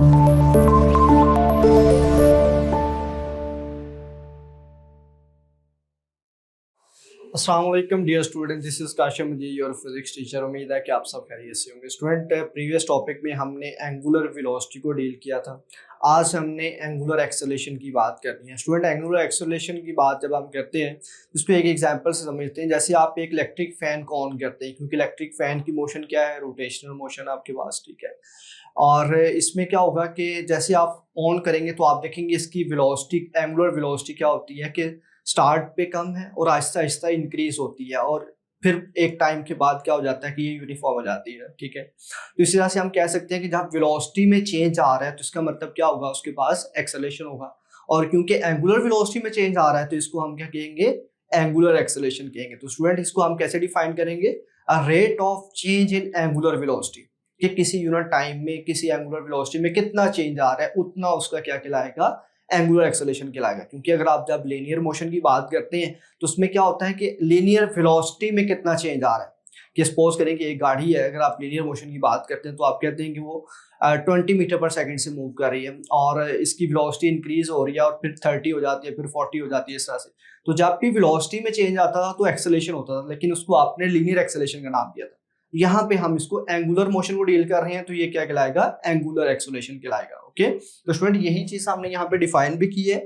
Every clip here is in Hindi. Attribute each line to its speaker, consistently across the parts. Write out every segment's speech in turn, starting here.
Speaker 1: अस्सलाम वालेकुम dear student, this is Kashim ji, your physics teacher. उम्मीद है कि आप सब खैरियत से होंगे। स्टूडेंट, प्रीवियस टॉपिक में हमने एंगुलर वेलोसिटी को डील किया था। आज हमने एंगुलर एक्सेलरेशन की बात करनी है। स्टूडेंट, एंगुलर एक्सेलरेशन की बात जब हम करते हैं इसको एक एग्जांपल से समझते हैं। जैसे आप एक इलेक्ट्रिक फैन को ऑन करते हैं, क्योंकि इलेक्ट्रिक फैन की मोशन क्या है, रोटेशनल मोशन आपके पास, ठीक है। और इसमें क्या होगा कि जैसे आप ऑन करेंगे तो आप देखेंगे इसकी वेलोसिटी, एंगुलर वेलोसिटी क्या होती है कि स्टार्ट पे कम है और आहिस्ता आहिस्ता इंक्रीज होती है, और फिर एक टाइम के बाद क्या हो जाता है कि ये यूनिफॉर्म हो जाती है, ठीक है। तो इस तरह से हम कह सकते हैं कि जब वेलोसिटी में चेंज आ रहा है तो इसका मतलब क्या होगा, उसके पास एक्सेलरेशन होगा। और क्योंकि एंगुलर वेलोसिटी में चेंज आ रहा है तो इसको हम क्या कहेंगे, एंगुलर एक्सेलरेशन कहेंगे। तो स्टूडेंट, इसको हम कैसे डिफाइन करेंगे, a rate of change in angular velocity, कि किसी यूनिट टाइम में किसी एंगुलर वेलोसिटी में कितना चेंज आ रहा है उतना उसका क्या कहलाएगा, एंगुलर एक्सेलरेशन कहलाएगा। क्योंकि अगर आप जब लीनियर मोशन की बात करते हैं तो उसमें क्या होता है कि लीनियर वेलोसिटी में कितना चेंज आ रहा है। कि सपोज करें कि एक गाड़ी है, अगर आप लीनियर मोशन की बात करते हैं तो आप कहते हैं कि वो 20 मीटर पर सेकंड से मूव कर रही है और इसकी वेलोसिटी इंक्रीज हो रही है और फिर 30 हो जाती है, फिर 40 हो जाती है, इस तरह से। तो जब भी वेलोसिटी में चेंज आता था तो एक्सेलरेशन होता था, लेकिन उसको आपने लीनियर एक्सेलरेशन का नाम दिया था। यहाँ पे हम इसको एंगुलर मोशन को डील कर रहे हैं तो ये क्या कहलाएगा, एंगुलर एक्सेलरेशन कहलाएगा। ओके, तो स्टूडेंट यही चीज हमने यहाँ पे डिफाइन भी की है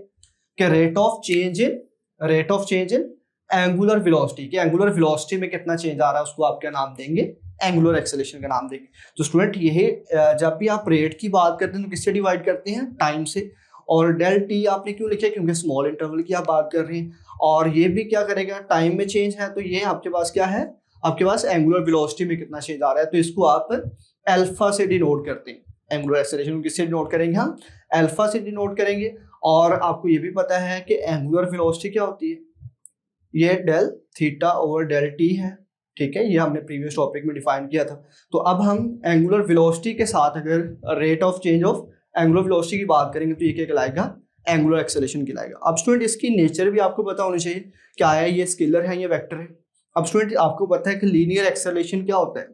Speaker 1: कि rate of change in angular velocity, कि एंगुलर वेलोसिटी में कितना चेंज आ रहा है उसको आप क्या नाम देंगे, एंगुलर एक्सेलरेशन का नाम देंगे। तो स्टूडेंट, यही जब भी आप रेट की बात करते हैं तो किससे डिवाइड करते हैं, टाइम से। और डेल टी आपने क्यों लिखा है, क्योंकि स्मॉल इंटरवल की आप बात कर रहे हैं। और ये भी क्या करेगा, टाइम में चेंज है तो ये आपके पास क्या है, आपके पास एंगुलर वेलोसिटी में कितना चेंज आ रहा है, तो इसको आप अल्फा से डिनोट करते हैं। एंगुलर एक्सेलरेशन किससे डिनोट करेंगे, हम अल्फा से डिनोट करेंगे। और आपको ये भी पता है कि एंगुलर वेलोसिटी क्या होती है, ये del theta over del t है, ठीक है। ये हमने प्रीवियस टॉपिक में डिफाइन किया था। तो अब हम एंगुलर वेलोसिटी के साथ अगर rate of change of angular velocity की बात करेंगे तो ये क्या कहलाएगा, एंगुलर एक्सेलरेशन कहलाएगा। अब स्टूडेंट, इसकी नेचर भी आपको पता होनी चाहिए, क्या है, ये स्केलर है, ये वेक्टर है। अब स्टूडेंट, आपको पता है कि लीनियर एक्सेलरेशन क्या होता है,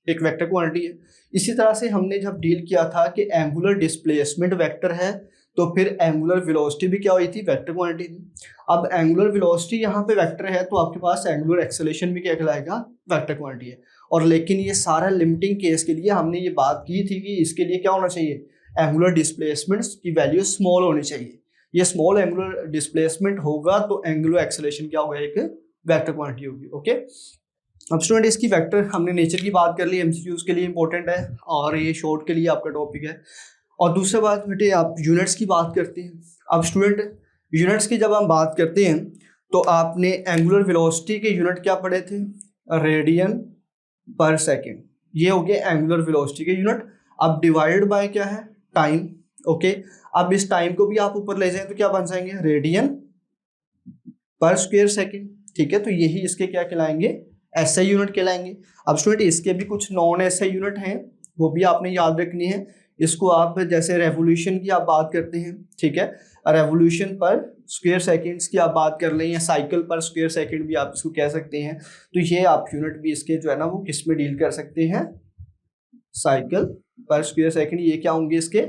Speaker 1: एक वेक्टर क्वांटिटी है। इसी तरह से हमने जब डील किया था कि एंगुलर डिस्प्लेसमेंट वेक्टर है तो फिर एंगुलर वेलोसिटी भी क्या हुई थी, वेक्टर क्वांटिटी थी। अब एंगुलर वेलोसिटी यहाँ पे वेक्टर है तो आपके पास एंगुलर एक्सेलरेशन भी क्या कहलाएगा, वेक्टर क्वांटिटी है। और लेकिन ये सारा लिमिटिंग केस के लिए हमने ये बात की थी कि इसके लिए क्या होना चाहिए, एंगुलर डिस्प्लेसमेंट की वैल्यू स्मॉल होनी चाहिए। ये स्मॉल एंगुलर डिस्प्लेसमेंट होगा तो एंगुलर एक्सेलरेशन क्या होगा, एक वेक्टर क्वांटिटी होगी। ओके, अब स्टूडेंट, इसकी वेक्टर हमने नेचर की बात कर ली, एमसीक्यूज के लिए इंपॉर्टेंट है और ये शॉर्ट के लिए आपका टॉपिक है। और दूसरी बात बेटे, आप यूनिट्स की बात करते हैं। अब स्टूडेंट, यूनिट्स की जब हम बात करते हैं तो आपने एंगुलर वेलोसिटी के यूनिट क्या पढ़े थे, रेडियन पर सेकेंड। ये हो गया एंगुलर वेलोसिटी के यूनिट। अब डिवाइडेड बाय क्या है, टाइम। ओके, अब इस टाइम को भी आप ऊपर ले जाएं तो क्या बन जाएंगे, रेडियन पर स्क्वायर सेकेंड, ठीक है। तो यही इसके क्या कहलाएंगे, एसआई यूनिट कहलाएंगे। अब स्टूडेंट, इसके भी कुछ नॉन एसआई यूनिट हैं, वो भी आपने याद रखनी है। इसको आप जैसे रेवोल्यूशन की आप बात करते हैं, ठीक है, रेवोल्यूशन पर स्क्वायर सेकंड्स की आप बात कर लें, या साइकिल पर स्क्वायर सेकंड भी आप इसको कह सकते हैं। तो ये आप यूनिट भी इसके जो है ना वो किस में डील कर सकते हैं, साइकिल पर स्क्वायर सेकंड। ये क्या होंगे, इसके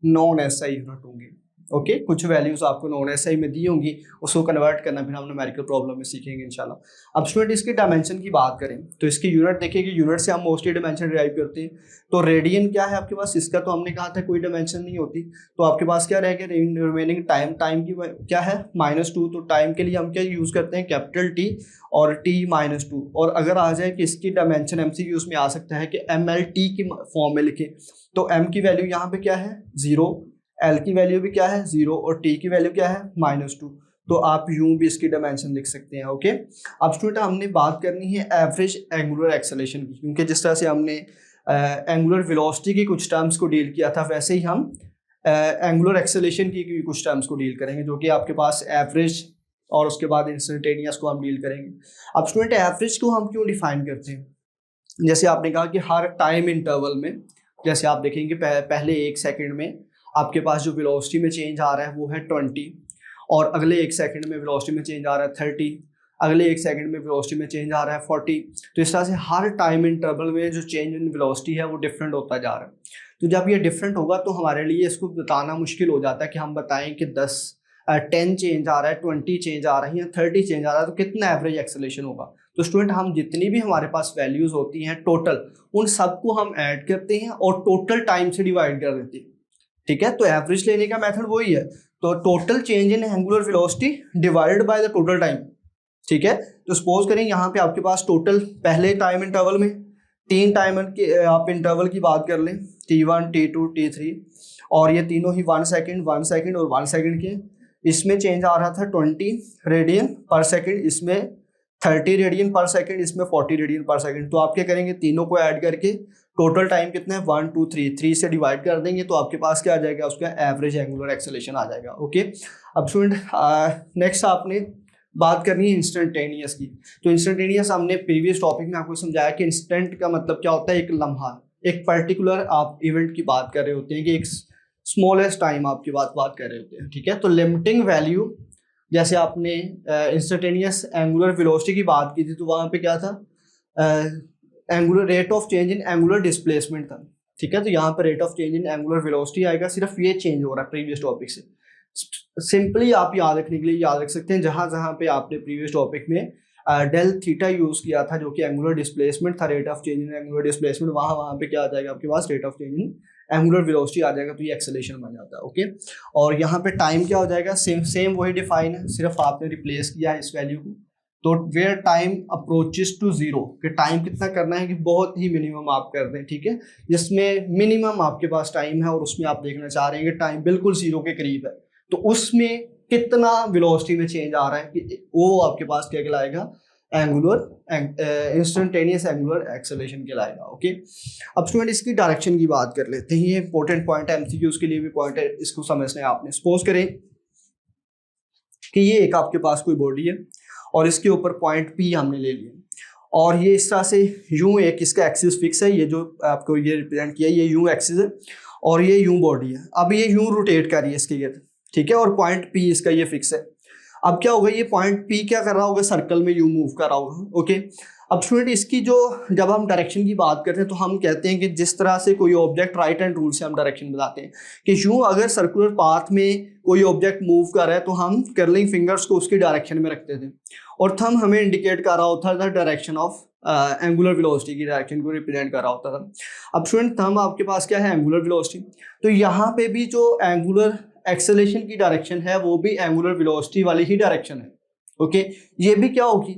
Speaker 1: नॉन एसआई यूनिट होंगे। ओके, कुछ वैल्यूज आपको नॉन एसआई में दी होंगी, उसको कन्वर्ट करना फिर हम न्यूमेरिकल प्रॉब्लम में सीखेंगे इंशाल्लाह। अब स्टूडेंट, इसकी डायमेंशन की बात करें तो इसकी यूनिट देखिए कि यूनिट से हम मोस्टली डायमेंशन डिराइव करते हैं। तो रेडियन क्या है आपके पास, इसका तो हमने कहा था कोई डायमेंशन नहीं होती। तो आपके पास क्या रहेगा, रिमेनिंग टाइम, टाइम की क्या है -2। तो टाइम के लिए हम क्या यूज करते हैं, कैपिटल टी और टी -2। और अगर आ जाए कि इसकी डायमेंशन एमसीक्यूज में आ सकता है कि MLT की फॉर्म में लिखे, तो m की वैल्यू यहाँ पे क्या है, 0, L की वैल्यू भी क्या है, 0, और T की वैल्यू क्या है, -2। तो आप यूं भी इसकी डायमेंशन लिख सकते हैं। ओके, अब स्टूडेंट, हमने बात करनी है एवरेज एंगुलर एक्सेलरेशन की, क्योंकि जिस तरह से हमने एंगुलर वेलोसिटी की कुछ टर्म्स को डील किया था, वैसे ही हम एंगुलर एक्सेलरेशन की कुछ टर्म्स को डील करेंगे, जो कि आपके पास एवरेज और उसके बाद इंस्टेंटेनियस को हम डील करेंगे। अब स्टूडेंट, एवरेज को हम क्यों डिफाइन करते हैं, जैसे आपने कहा कि हर टाइम इंटरवल में, जैसे आप देखेंगे पहले 1 सेकंड में आपके पास जो वेलोसिटी में चेंज आ रहा है वो है 20, और अगले 1 सेकंड में वेलोसिटी में चेंज आ रहा है 30, अगले 1 सेकंड में वेलोसिटी में चेंज आ रहा है 40। तो इस तरह से हर टाइम इंटरवल में जो चेंज इन वेलोसिटी है वो डिफरेंट होता जा रहा है। तो जब ये डिफरेंट होगा तो हमारे लिए इसको बताना मुश्किल हो जाता है कि हम बताएं कि 10 चेंज आ रहा है, 20 चेंज आ रही है, 30 चेंज आ रहा है, तो कितना एवरेज एक्सेलेरेशन होगा। तो स्टूडेंट हम जितनी भी हमारे पास वैल्यूज होती हैं टोटल, उन सबको हम ऐड करते हैं और टोटल टाइम से डिवाइड कर देते हैं, ठीक है। तो एवरेज लेने का मेथड वही है, तो total change in angular velocity divided by the total time, ठीक है। तो सपोज करें यहाँ पे आपके पास टोटल पहले टाइम इंटरवल में 3 टाइम के आप इंटरवल की बात कर लें, T1 T2 T3, और ये तीनों ही 1 सेकेंड 1 सेकेंड और 1 सेकेंड के। इसमें चेंज आ रहा था 20 रेडियन पर सेकेंड, इसमें 30 रेडियन पर सेकेंड, इसमें 40 रेडियन पर सेकेंड। तो आप क्या करेंगे, तीनों को ऐड करके टोटल टाइम कितना है 1 2 3 से डिवाइड कर देंगे, तो आपके पास क्या आ जाएगा, उसका एवरेज एंगुलर एक्सेलेरेशन आ जाएगा। ओके, अब स्टूडेंट नेक्स्ट आपने बात करनी है इंस्टेंटेनियस की। तो इंस्टेंटेनियस हमने प्रीवियस टॉपिक में आपको समझाया कि इंस्टेंट का मतलब क्या होता है, एक लम्हा, एक पर्टिकुलर आप इवेंट की बात कर रहे होते हैं कि एक स्मॉलेस्ट टाइम आपकी बात कर रहे होते हैं, ठीक है। तो लिमिटिंग वैल्यू, जैसे आपने इंस्टेंटेनियस एंगुलर वेलोसिटी की बात की थी, तो वहाँ पे क्या था, angular rate of change in angular displacement था, ठीक है। तो यहाँ पर rate of change in angular velocity आएगा, सिर्फ ये चेंज हो रहा है प्रीवियस टॉपिक से। सिंपली आप याद रखने के लिए याद रख सकते हैं, जहाँ जहाँ पे आपने प्रीवियस टॉपिक में डेल थीटा यूज किया था जो कि एंगुलर डिस्प्लेसमेंट था, rate of change in angular displacement, वहाँ पे क्या आ जाएगा आपके पास, rate of change in angular velocity आ जाएगा, तो ये एक्सेलेरेशन बन जाता है। ओके, और यहाँ पे टाइम क्या हो जाएगा, सेम वही डिफाइन है, सिर्फ आपने रिप्लेस किया है इस वैल्यू को। तो where time approaches to zero, कि टाइम कितना करना है कि बहुत ही मिनिमम आप कर दें, ठीक है, जिसमें मिनिमम आपके पास टाइम है और उसमें आप देखना चाह रहे हैं कि टाइम बिल्कुल जीरो के करीब है, तो उसमें कितना वेलोसिटी में चेंज आ रहा है, कि वो आपके पास क्या कहलाएगा, एंगुलर इंस्टेंटेनियस एंगुलर एक्सेलेरेशन कहलाएगा। ओके, अब स्टूडेंट इसकी डायरेक्शन की बात कर लेते हैं, ये इंपॉर्टेंट पॉइंट है, एमसीक्यूज के लिए भी पॉइंट है, इसको समझना है आपने। सपोज करें कि ये एक आपके पास कोई बॉडी है और इसके ऊपर पॉइंट पी हमने ले लिया, और ये इस तरह से यूं एक इसका एक्सिस फिक्स है, ये जो आपको ये रिप्रेजेंट किया ये यूं एक्सिस है और ये यूं बॉडी है। अब ये यूं रोटेट कर रही है इसके गिर्द, ठीक है, और पॉइंट पी इसका ये फिक्स है। अब क्या होगा, ये पॉइंट पी क्या कर रहा होगा, सर्कल में यूं मूव कर रहा होगा। ओके, अब स्टूडेंट इसकी जो जब हम डायरेक्शन की बात करते हैं तो हम कहते हैं कि जिस तरह से कोई ऑब्जेक्ट राइट हैंड रूल से हम डायरेक्शन बताते हैं कि यूं अगर सर्कुलर पाथ में कोई ऑब्जेक्ट मूव कर रहा है तो हम कर्लिंग फिंगर्स को उसकी डायरेक्शन में रखते थे, और थंब हमें इंडिकेट कर रहा होता था डायरेक्शन ऑफ एंगुलर वेलोसिटी की डायरेक्शन को रिप्रेजेंट कर रहा होता था। अब स्टूडेंट थंब आपके पास क्या है, एंगुलर वेलोसिटी, तो यहाँ पे भी जो एंगुलर एक्सेलेरेशन की डायरेक्शन है वो भी एंगुलर वेलोसिटी वाली ही डायरेक्शन है। ओके, ये भी क्या होगी,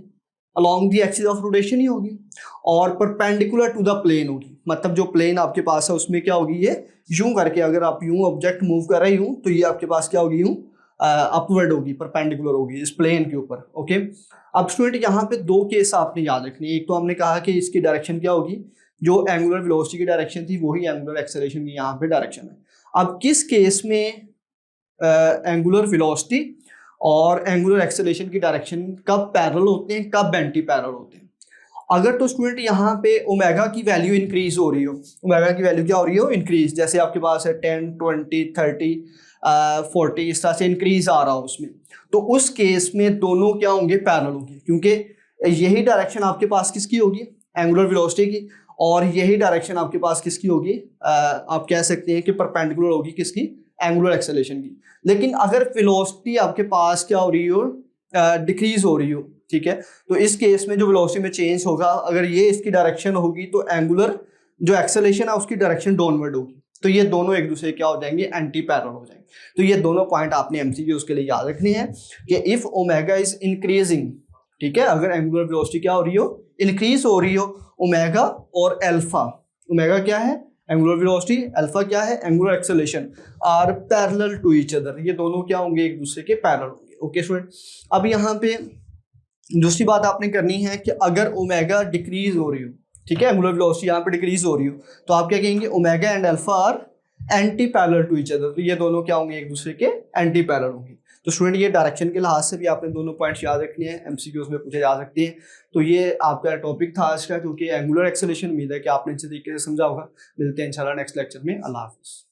Speaker 1: along the axis of rotation ही होगी और परपेंडिकुलर टू द प्लेन होगी, मतलब जो प्लेन आपके पास है उसमें क्या होगी, ये यूं करके, अगर आप यूं ऑब्जेक्ट मूव कर रहे यूं तो ये आपके पास क्या होगी, यूं अपवर्ड होगी, परपेंडिकुलर होगी इस प्लेन के ऊपर। ओके, अब स्टूडेंट यहाँ पे दो केस आपने याद रखनी है, एक तो हमने कहा कि इसकी डायरेक्शन क्या होगी, जो एंगुलर वेलोसिटी की डायरेक्शन थी वही एंगुलर एक्सेलरेशन की यहाँ पे डायरेक्शन है। अब किस केस में एंगुलर वेलोसिटी और एंगुलर एक्सेलरेशन की डायरेक्शन कब पैरेलल होते हैं, कब एंटी पैरेलल होते हैं। अगर तो स्टूडेंट यहाँ पे ओमेगा की वैल्यू इंक्रीज हो रही हो, ओमेगा की वैल्यू क्या हो रही हो, इंक्रीज, जैसे आपके पास है 10 20 30 40 इस तरह से इंक्रीज आ रहा हो उसमें, तो उस केस में दोनों क्या होंगे, पैरेलल होंगे, क्योंकि यही डायरेक्शन आपके पास किसकी होगी, एंगुलर वेलोसिटी की, और यही डायरेक्शन आपके पास किसकी होगी, आप कह सकते हैं कि परपेंडिकुलर होगी किसकी, एंगुलर एक्सेलरेशन की। लेकिन अगर वेलोसिटी आपके पास क्या हो रही हो, डिक्रीज हो रही हो, ठीक है, तो इस केस में जो वेलोसिटी में चेंज होगा, अगर ये इसकी डायरेक्शन होगी तो एंगुलर जो एक्सेलरेशन है उसकी डायरेक्शन डाउनवर्ड होगी, तो ये दोनों एक दूसरे क्या हो जाएंगे, एंटी पैरेलल हो जाएंगे। तो ये दोनों पॉइंट आपने एमसीक्यू के लिए याद रखने हैं कि इफ ओमेगा इज इंक्रीजिंग, ठीक है, अगर एंगुलर वेलोसिटी क्या हो रही हो, इंक्रीज हो रही हो, ओमेगा और अल्फा, ओमेगा क्या है, एंगुलर वेलोसिटी, अल्फा क्या है, angular acceleration, are parallel to each other, ये दोनों क्या होंगे, एक दूसरे के पैरेलल होंगे। ओके स्टूडेंट, अब यहाँ पे दूसरी बात आपने करनी है कि अगर ओमेगा डिक्रीज हो रही हो, ठीक है, एंगुलर वेलोसिटी यहाँ पे डिक्रीज हो रही हो, तो आप क्या कहेंगे, omega and alpha are anti parallel to each other, तो ये दोनों क्या होंगे, एक दूसरे के एंटी पैरेलल होंगे। तो स्टूडेंट ये डायरेक्शन के लिहाज से भी आपने दोनों पॉइंट्स याद रखने हैं, एमसीक्यूज में पूछे जा सकते हैं। तो ये आपका टॉपिक था आज का, जो कि एंगुलर एक्सेलरेशन। उम्मीद है कि आपने अच्छे तरीके से समझा होगा। मिलते हैं इंशाल्लाह नेक्स्ट लेक्चर में। अल्लाह हाफिज़।